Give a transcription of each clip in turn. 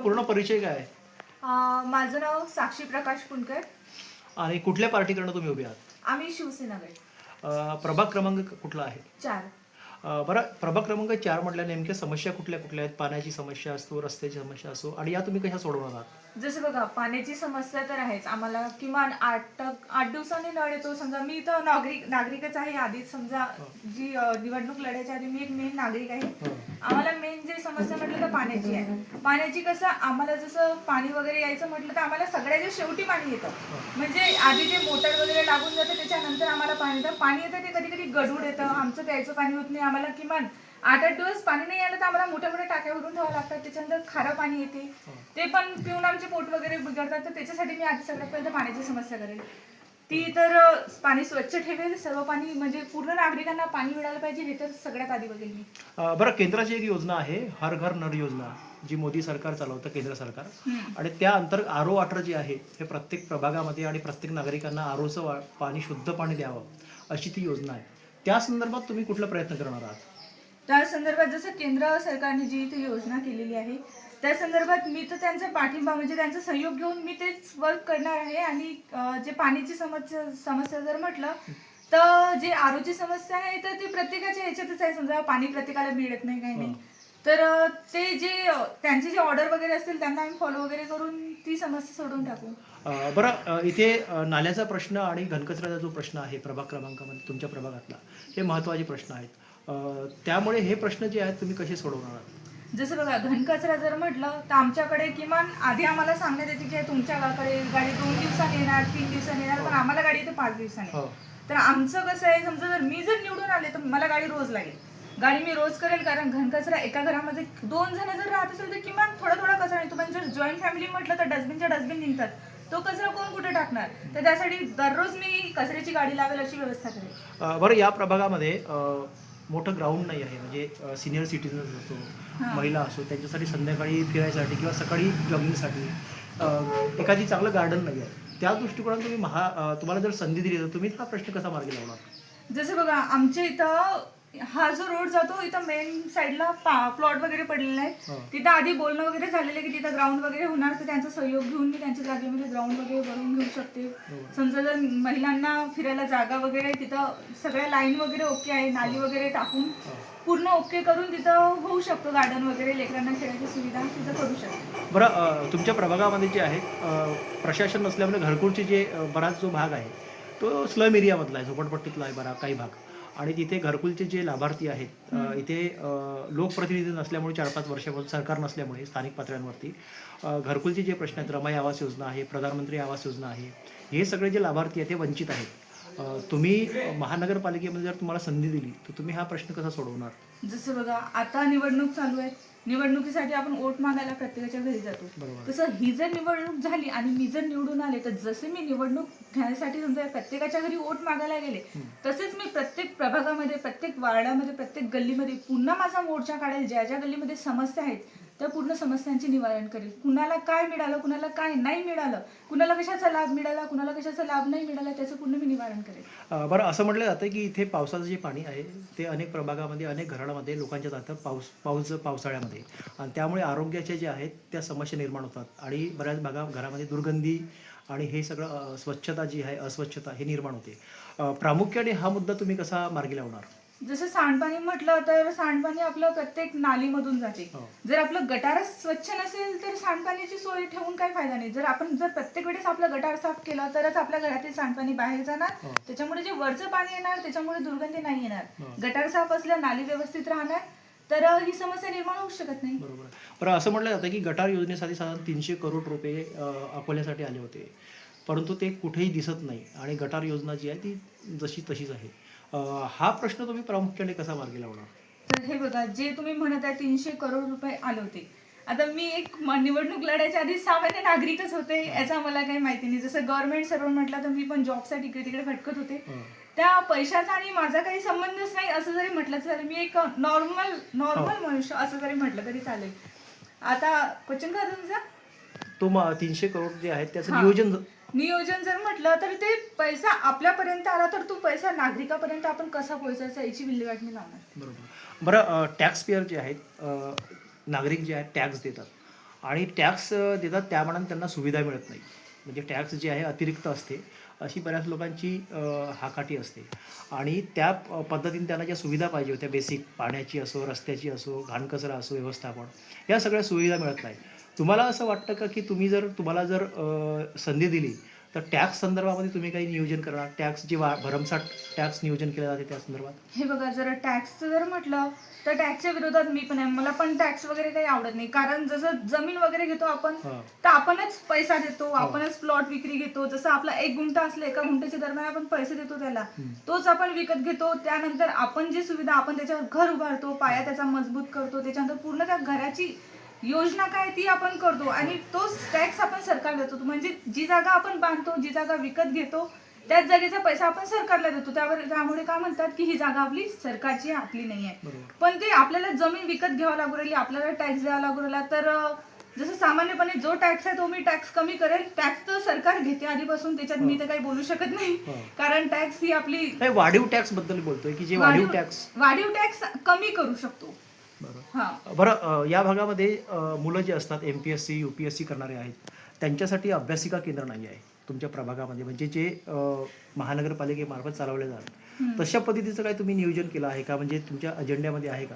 पूर्ण परिचय काय आहे? माझं नाव साक्षी प्रकाश पुणकर. आणि कुठल्या पार्टीकडनं तुम्ही उभे आहात? आम्ही शिवसेनागड प्रभाग क्रमांक कुठला आहे? 4. बरं, प्रभाग क्रमांक 4 म्हटल्या नेमक्या समस्या कुठल्या कुठल्या आहेत? पाण्याची समस्या असतो, रस्त्याची समस्या असो, आणि या तुम्ही कशा सोडवणार आहात? जसं बघा, पाण्याची समस्या तर आहेच. आम्हाला किमान 8 दिवसांनी नळ येतो. समजा मी तर नागरिकच आहे आधीच. समजा जी निवडणूक लढायच्या आधी मी एक मेन नागरिक आहे. आम्हाला मेन जे समस्या म्हटलं तर पाण्याची आहे. पाण्याची कसं, आम्हाला जसं पाणी वगैरे यायचं म्हटलं तर आम्हाला सगळ्याच्या शेवटी पाणी येतं. म्हणजे आधी जे मोटर वगैरे लागून जातं त्याच्यानंतर आम्हाला पाणी येतं. पाणी येतं ते कधी कधी गढूळ येतं. आमचं प्यायचं पाणी होत नाही. आम्हाला किमान 8 दिवस पाणी नाही आलं तर आम्हाला मोठ्या मोठ्या टाक्या भरून ठेवावं लागतात. त्याच्यानंतर खारं पाणी येते, ते पण पिऊन आमचे पोट वगैरे बिघडतात. तर त्याच्यासाठी मी आधी सगळ्यात पहिलं पाण्याची समस्या करेल. ती तर पाणी स्वच्छ ठेवेल. सर्व पाणी म्हणजे पूर्ण नागरिकांना पाणी मिळालं पाहिजे, हे तर सगळ्यात आधी बघेल मी. बरं, केंद्राची एक योजना आहे हर घर नळ योजना, जी मोदी सरकार चालवतं, केंद्र सरकार. आणि त्या अंतर्गत आरो वॉटर जे आहे हे प्रत्येक प्रभागामध्ये आणि प्रत्येक नागरिकांना आरोचं पाणी, शुद्ध पाणी द्यावं, अशी ती योजना आहे. त्या संदर्भात तुम्ही कुठला प्रयत्न करणार आहात? त्या संदर्भात जसं केंद्र सरकारने जी ती योजना केलेली आहे त्या संदर्भात मी तर त्यांचा पाठिंबा म्हणजे त्यांचा सहयोग घेऊन मी तेच वर्क करणार आहे. आणि जे पाण्याची समस्या जर म्हटलं तर जे आरोची समस्या आहे तर ती प्रत्येकाच्या ह्याच्यातच आहे. समजा पाणी प्रत्येकाला मिळत नाही, काही नाही, तर ते जे त्यांचे जे ऑर्डर वगैरे असतील त्यांना आम्ही फॉलो वगैरे करून ती समस्या सोडवून टाकू. बरं, इथे नाल्याचा प्रश्न आणि घनकचऱ्याचा जो प्रश्न आहे प्रभाग क्रमांकामध्ये तुमच्या प्रभागातला, हे महत्त्वाचे प्रश्न आहेत. त्यामुळे हे प्रश्न जे आहेत तुम्ही कसे सोडवणार आहात? जसं बघा, घनकचरा जर म्हटलं तर आमच्याकडे किमान आधी आम्हाला सांगण्यात येते की तुमच्याकडे गाडी 2 दिवसांनी येणार, 3 दिवसांनी येणार, पण आम्हाला गाडी येते 5 दिवसांनी. तर आमचं कसं आहे, समजा जर मी जर निवडून आले तर मला गाडी रोज लागेल. गाडी मी रोज करेल, कारण घनकचरा एका घरामध्ये 2 जण जर राहत असेल तर किमान थोडा थोडा कचरा निघतो. पण जर जॉईंट फॅमिली म्हटलं तर डस्टबिन निघतात. तो कचरा कोण कुठे टाकणार? तर त्यासाठी दररोज मी कचऱ्याची गाडी लावेल अशी व्यवस्था करेल. बरं, या प्रभागामध्ये मोठं ग्राउंड नाही आहे, म्हणजे सिनियर सिटीजन्स असो, महिला असो, त्यांच्यासाठी संध्याकाळी फिरायसाठी किंवा सकाळी जॉगिंगसाठी एखादी चांगलं गार्डन नाही आहे. त्या दृष्टिकोनातून तुम्ही तुम्हाला जर संधी दिली तर तुम्ही हा प्रश्न कसा मार्गी लावणार? जसं बघा, आमच्या इथं हा जो रोड जातो इथं मेन साईडला प्लॉट वगैरे पडलेला आहे. तिथं आधी बोलणं वगैरे झालेलं आहे की तिथं ग्राउंड वगैरे होणार, तर त्यांचा सहयोग घेऊन मी त्यांच्या जागेमध्ये ग्राउंड वगैरे बनवून घेऊ शकते. समजा जर महिलांना फिरायला जागा वगैरे, तिथं सगळ्या लाईन वगैरे ओके आहे, नाली वगैरे टाकून पूर्ण ओके करून तिथं होऊ शकतो गार्डन वगैरे, लेकरांना खेळायची सुविधा तिथं करू शकतो. बरं, तुमच्या प्रभागामध्ये जे आहे प्रशासन नसल्यामुळे घरकुलचे जे बराच जो भाग आहे तो स्लम एरियामधला आहे, झोपडपट्टीतला आहे बरा काही भाग. आणि तिथे घरकुलचे जे लाभार्थी आहेत, इथे लोकप्रतिनिधी नसल्यामुळे 4-5 वर्षापासून सरकार नसल्यामुळे स्थानिक पातळ्यांवरती घरकुलचे जे प्रश्न आहेत, रमाई आवास योजना आहे, प्रधानमंत्री आवास योजना आहे, हे सगळे जे लाभार्थी आहेत ते वंचित आहेत. तुम्ही महानगरपालिकेमध्ये जर तुम्हाला संधी दिली तर तुम्ही हा प्रश्न कसा सोडवणार? जसं बघा, आता निवडणूक चालू आहे. निवडणुकीसाठी आपण वोट मागायला प्रत्येकाच्या घरी जातो. तसं ही जर निवडणूक झाली आणि मी जर निवडून आले तर जसे मी निवडणूक घेण्यासाठी समजा प्रत्येकाच्या घरी वोट मागायला गेले, तसेच मी प्रत्येक प्रभागामध्ये, प्रत्येक वार्डामध्ये, प्रत्येक गल्लीमध्ये पुन्हा माझा मोर्चा काढेल. ज्या ज्या गल्लीमध्ये समस्या आहेत त्या पूर्ण समस्यांचे निवारण करेल. कुणाला काय मिळालं, कुणाला काय नाही मिळालं, कुणाला कशाचा लाभ मिळाला, कुणाला कशाचा लाभ नाही मिळाला, त्याचं पूर्ण मी निवारण करेल. बरं, असं म्हटलं जातं की इथे पावसाचं जे पाणी आहे ते अनेक प्रभागामध्ये, अनेक घरामध्ये लोकांच्या जातं पावसाळ्यामध्ये, आणि त्यामुळे आरोग्याच्या ज्या आहेत त्या समस्या निर्माण होतात. आणि बऱ्याच घरामध्ये दुर्गंधी आणि हे सगळं स्वच्छता जी आहे, अस्वच्छता हे निर्माण होते. प्रामुख्याने हा मुद्दा तुम्ही कसा मार्गी लावणार? जसं सांडपाणी म्हटलं तर सांडपाणी आपलं प्रत्येक नालीमधून जाते. जर आपलं गटारच स्वच्छ नसेल तर सांडपाण्याची सोय ठेवून काही फायदा नाही. जर प्रत्येक वेळेस आपलं गटार साफ केलं तरच आपल्या घरातील सांडपाणी बाहेर जाणार. त्याच्यामुळे जे वरचं पाणी येणार त्याच्यामुळे दुर्गंधी नाही येणार. गटार साफ असल्या, नाली व्यवस्थित राहणार, तर ही समस्या निर्माण होऊ शकत नाही. बरोबर. बरं, असं म्हटलं जातं की गटार योजनेसाठी साधारण 300 करोड रुपये अकोल्यासाठी आले होते, परंतु ते कुठेही दिसत नाही आणि गटार योजना जी आहे ती जशी तशीच आहे. हा प्रश्न तुम्ही प्रामुख्याने कसा मार्गी लावणार? तर हे बघा, जे तुम्ही म्हणत आहे 300 करोड रुपये आले होते, आता मी एक निवडणूक लढायच्या आधी सामान्य नागरिकच होते, याचा मला काही माहिती नाही. जसं गव्हर्नमेंट सर्वंट म्हटलं तर मी पण जॉबसाठी इकडे तिकडे भटकत होते. त्या पैशाचा आणि माझा काही संबंधच नाही असं जरी म्हटलं चालेल. मी एक नॉर्मल मनुष्य असं जरी म्हटलं तरी चालेल. आता क्वेश्चन काय तुमचा? तो 300 करोड जे आहेत त्याचं नियोजन जर म्हटलं तर ते पैसा आपल्यापर्यंत आला तर तो पैसा नागरिकापर्यंत आपण कसा पोहोचायचा याची विल्हेवाट लावणार. बरोबर. बरं, टॅक्स पेअर जे आहेत, नागरिक जे आहेत टॅक्स देतात, आणि टॅक्स देतात त्या मानाने त्यांना सुविधा मिळत नाही. म्हणजे टॅक्स जे आहे अतिरिक्त असते, अशी बऱ्याच लोकांची हाकाटी असते. आणि त्या पद्धतीने त्यांना ज्या सुविधा पाहिजे होत्या, बेसिक पाण्याची असो, रस्त्याची असो, घाणकचरा असो, व्यवस्थापन, या सगळ्या सुविधा मिळत नाही. तुम्हाला असं वाटतं का की तुम्हाला जर संधी दिली तर टॅक्स संदर्भामध्ये तुम्ही काही नियोजन करणार? टॅक्स जी भरमसाठ टॅक्स नियोजन केलं जाते त्या संदर्भात? हे बघा, जर टॅक्सचं जर म्हटलं तर टॅक्सच्या विरोधात मी पण आहे. मला पण टॅक्स वगैरे काही आवडत नाही. कारण जसं जमीन वगैरे घेतो आपण, हां. तर आपणच पैसा देतो, आपणच प्लॉट विक्री घेतो. जसं आपला 1 गुंठा असला, 1 गुंठ्याच्या दरम्यान आपण पैसे देतो त्याला, तोच आपण विकत घेतो. त्यानंतर आपण जी सुविधा, आपण त्याच्यावर घर उभारतो, पाया त्याचा मजबूत करतो, त्याच्यानंतर पूर्ण त्या घराची योजना काय ती आपण करतो आणि तोच टॅक्स आपण सरकारला देतो. म्हणजे जी जागा आपण बांधतो, जी जागा विकत घेतो, त्याच जागेचा पैसा आपण सरकारला देतो. त्यामुळे काय म्हणतात की ही जागा आपली सरकारची आहे, आपली नाही आहे. बरोबर. पण ते आपल्याला जमीन विकत घ्यावं लागू राहिली, आपल्याला टॅक्स द्यावा लागू राहिला. तर जसं सामान्यपणे जो टॅक्स आहे तो मी टॅक्स कमी करेल. टॅक्स तर सरकार घेते आधीपासून, त्याच्यात मी तर काही बोलू शकत नाही. कारण टॅक्स ही आपली वाढीव टॅक्स बद्दल बोलतोय की जे वाढीव टॅक्स कमी करू शकतो. बरं, या भागामध्ये मुलं जे असतात MPSC UPSC करणारे आहेत, त्यांच्यासाठी अभ्यासिका केंद्र नाही आहे तुमच्या प्रभागामध्ये, म्हणजे जे महानगरपालिकेमार्फत चालवले जातात. तशा पद्धतीचं काही तुम्ही नियोजन केलं आहे का? म्हणजे तुमच्या अजेंड्यामध्ये आहे का,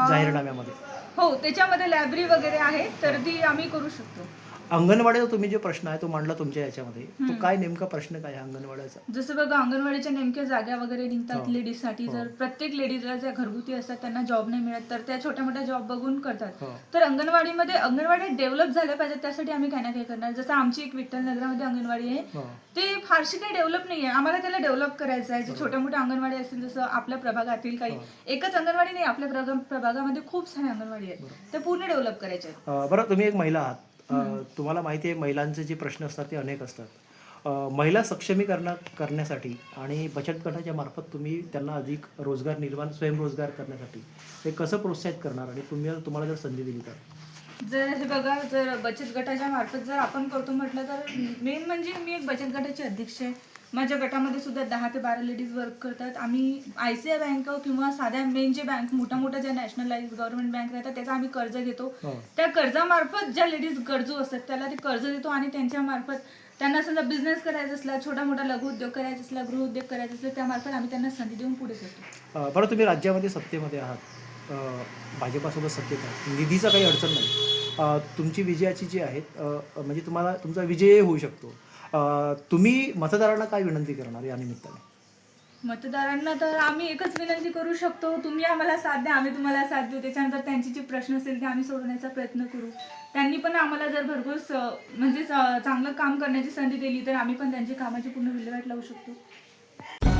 जाहीरनाम्यामध्ये? हो, त्याच्यामध्ये लायब्ररी वगैरे आहे, तर ती आम्ही करू शकतो. अंगणवाडीचा तुम्ही जो प्रश्न आहे तो मांडला तुमच्या याच्यामध्ये, तो काय नेमका प्रश्न काय आहे अंगणवाड्याचा? जसं बघा, अंगणवाडीच्या नेमक्या जागा वगैरे निघतात लेडीजसाठी. जर प्रत्येक लेडीजला ज्या घरगुती असतात त्यांना जॉब नाही मिळत, तर त्या छोट्या मोठ्या जॉब बघून करतात. तर अंगणवाडी डेव्हलप झाल्या पाहिजे, त्यासाठी आम्ही काही ना काही करणार. जसं आमची एक विठ्ठल नगरामध्ये अंगणवाडी आहे, ते फारशी काही डेव्हलप नाही आहे. आम्हाला त्याला डेव्हलप करायचं आहे. जे छोट्या मोठ्या अंगणवाडी असतील, जसं आपल्या प्रभागातील काही, एकच अंगणवाडी नाही, आपल्या प्रभागामध्ये खूप साऱ्या अंगणवाडी आहेत, त्या पूर्ण डेव्हलप करायच्या आहेत. बरं, तुम्ही एक महिला आहात, तुम्हाला माहिती आहे महिलांचे जे प्रश्न असतात ते अनेक असतात. महिला सक्षमीकरण करण्यासाठी आणि बचत गटाच्या मार्फत तुम्ही त्यांना अधिक रोजगार निर्माण, स्वयंरोजगार करण्यासाठी ते कसं प्रोत्साहित करणार आणि तुम्हाला जर संधी दिली तर? जर हे बघा, जर बचत गटाच्या मार्फत जर आपण करतो म्हटलं तर मेन म्हणजे मी एक बचत गटाची अध्यक्ष आहे. माझ्या गटामध्ये सुद्धा 10 ते 12 लेडीज वर्क करतात. आम्ही ICICI बँक किंवा साध्या मेन जे बँक, मोठ्या ज्या नॅशनलाइज गव्हर्नमेंट बँक राहतात, त्याचा आम्ही कर्ज घेतो. त्या कर्जामार्फत ज्या लेडीज गरजू असतात त्याला ते कर्ज देतो आणि त्यांच्या मार्फत त्यांना समजा बिझनेस करायचा असला, छोटा मोठा लघु उद्योग करायचा असला, गृहउद्योग करायचा असला, त्यामार्फत आम्ही त्यांना संधी देऊन पुढे करतो. बरं, तुम्ही राज्यामध्ये सत्तेमध्ये आहात, भाजपासोबत सत्तेत आहात, निधीचा काही अडचण नाही, तुमची विजयाची जी आहेत, म्हणजे तुमचा विजय होऊ शकतो. तुम्ही मतदारांना काय विनंती करणार या निमित्ताने? मतदारांना तर आम्ही एकच विनंती करू शकतो, तुम्ही आम्हाला साथ द्या, आम्ही तुम्हाला साथ देऊ. त्याच्यानंतर त्यांची जी प्रश्न असेल ते आम्ही सोडवण्याचा प्रयत्न करू. त्यांनी पण आम्हाला जर भरघोस म्हणजे चांगलं काम करण्याची संधी दिली तर आम्ही पण त्यांची कामाची पूर्ण विल्हेवाट लावू शकतो.